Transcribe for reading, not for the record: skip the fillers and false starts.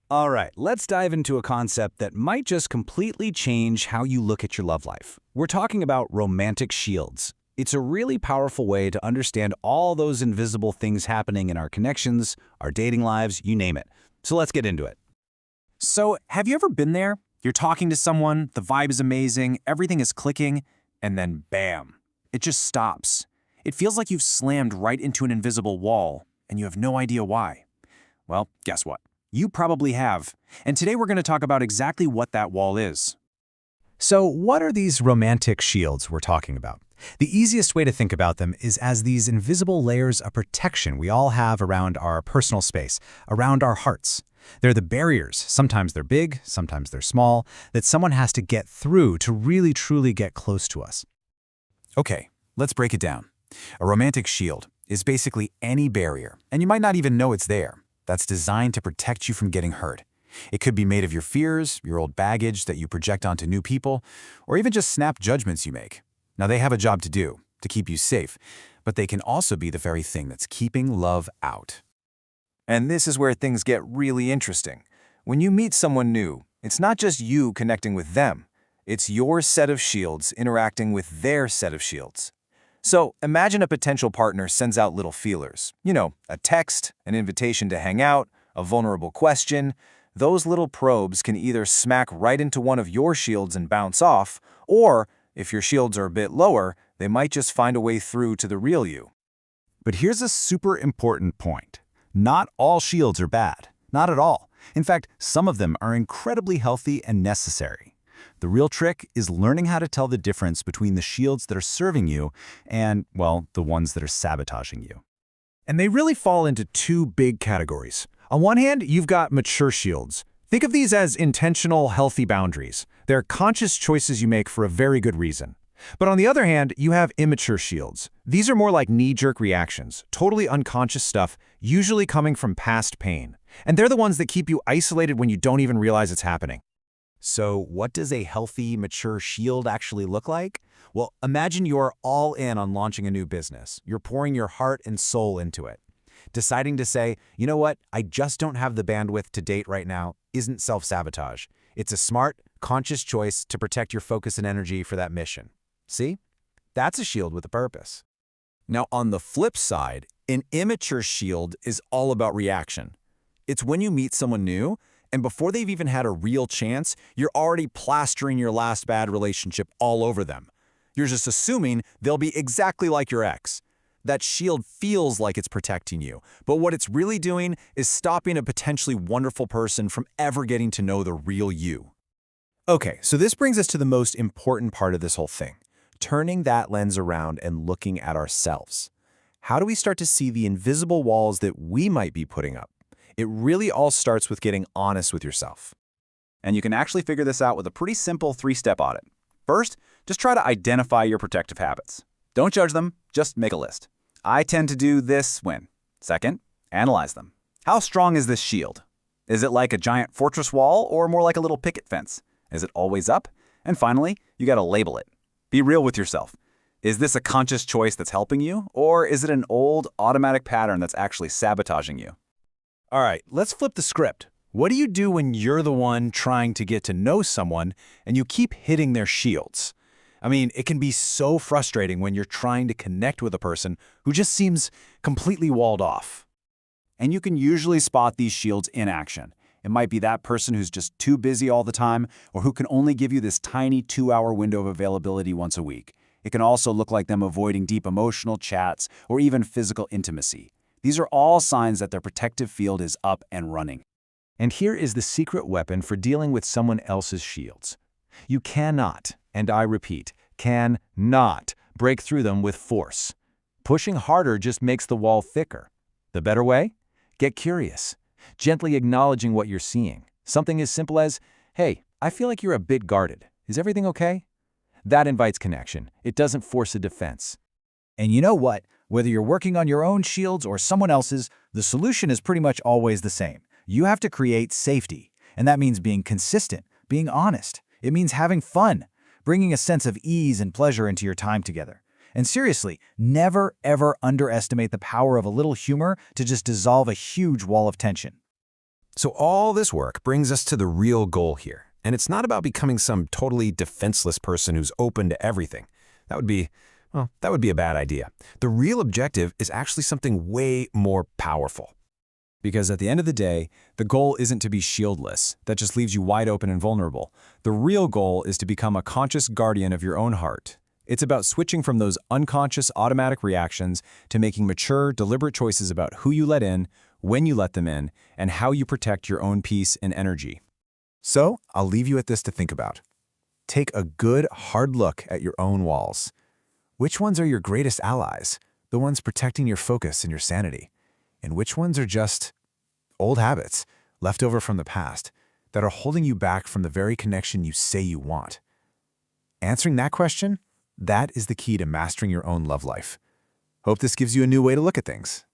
All right, let's dive into a concept that might just completely change how you look at your love life. We're talking about romantic shields. It's a really powerful way to understand all those invisible things happening in our connections, our dating lives, you name it. So let's get into it. So, have you ever been there? You're talking to someone, the vibe is amazing, everything is clicking, and then bam, it just stops. It feels like you've slammed right into an invisible wall, and you have no idea why. Well, guess what? You probably have. And today we're going to talk about exactly what that wall is. So what are these romantic shields we're talking about? The easiest way to think about them is as these invisible layers of protection we all have around our personal space, around our hearts. They're the barriers, sometimes they're big, sometimes they're small, that someone has to get through to really truly get close to us. Okay, let's break it down. A romantic shield is basically any barrier, and you might not even know it's there, that's designed to protect you from getting hurt. It could be made of your fears, your old baggage that you project onto new people, or even just snap judgments you make. Now, they have a job to do, to keep you safe, but they can also be the very thing that's keeping love out. And this is where things get really interesting. When you meet someone new, it's not just you connecting with them. It's your set of shields interacting with their set of shields. So imagine a potential partner sends out little feelers. A text, an invitation to hang out, a vulnerable question. Those little probes can either smack right into one of your shields and bounce off, or, if your shields are a bit lower, they might just find a way through to the real you. But here's a super important point. Not all shields are bad. Not at all. In fact, some of them are incredibly healthy and necessary. The real trick is learning how to tell the difference between the shields that are serving you and, well, the ones that are sabotaging you. And they really fall into two big categories. On one hand, you've got mature shields. Think of these as intentional, healthy boundaries. They're conscious choices you make for a very good reason. But on the other hand, you have immature shields. These are more like knee-jerk reactions, totally unconscious stuff, usually coming from past pain. And they're the ones that keep you isolated when you don't even realize it's happening. So what does a healthy, mature shield actually look like? Well, imagine you're all in on launching a new business. You're pouring your heart and soul into it. Deciding to say, you know what, I just don't have the bandwidth to date right now isn't self-sabotage. It's a smart, conscious choice to protect your focus and energy for that mission. See? That's a shield with a purpose. Now, on the flip side, an immature shield is all about reaction. It's when you meet someone new, and before they've even had a real chance, you're already plastering your last bad relationship all over them. You're just assuming they'll be exactly like your ex. That shield feels like it's protecting you, but what it's really doing is stopping a potentially wonderful person from ever getting to know the real you. Okay, so this brings us to the most important part of this whole thing, turning that lens around and looking at ourselves. How do we start to see the invisible walls that we might be putting up? It really all starts with getting honest with yourself. And you can actually figure this out with a pretty simple three-step audit. First, just try to identify your protective habits. Don't judge them, just make a list. I tend to do this when. Second, analyze them. How strong is this shield? Is it like a giant fortress wall or more like a little picket fence? Is it always up? And finally, you gotta label it. Be real with yourself. Is this a conscious choice that's helping you, or is it an old automatic pattern that's actually sabotaging you? All right, let's flip the script. What do you do when you're the one trying to get to know someone and you keep hitting their shields? I mean, it can be so frustrating when you're trying to connect with a person who just seems completely walled off. And you can usually spot these shields in action. It might be that person who's just too busy all the time, or who can only give you this tiny 2-hour window of availability once a week. It can also look like them avoiding deep emotional chats or even physical intimacy. These are all signs that their protective field is up and running. And here is the secret weapon for dealing with someone else's shields. You cannot, and I repeat, cannot break through them with force. Pushing harder just makes the wall thicker. The better way? Get curious, gently acknowledging what you're seeing. Something as simple as, hey, I feel like you're a bit guarded. Is everything okay? That invites connection. It doesn't force a defense. And you know what? Whether you're working on your own shields or someone else's, the solution is pretty much always the same. You have to create safety. And that means being consistent, being honest. It means having fun, bringing a sense of ease and pleasure into your time together. And seriously, never ever underestimate the power of a little humor to just dissolve a huge wall of tension. So all this work brings us to the real goal here. And it's not about becoming some totally defenseless person who's open to everything. That would be a bad idea. The real objective is actually something way more powerful. Because at the end of the day, the goal isn't to be shieldless. That just leaves you wide open and vulnerable. The real goal is to become a conscious guardian of your own heart. It's about switching from those unconscious automatic reactions to making mature, deliberate choices about who you let in, when you let them in, and how you protect your own peace and energy. So, I'll leave you at this to think about. Take a good, hard look at your own walls. Which ones are your greatest allies, the ones protecting your focus and your sanity? And which ones are just old habits, left over from the past, that are holding you back from the very connection you say you want? Answering that question, that is the key to mastering your own love life. Hope this gives you a new way to look at things.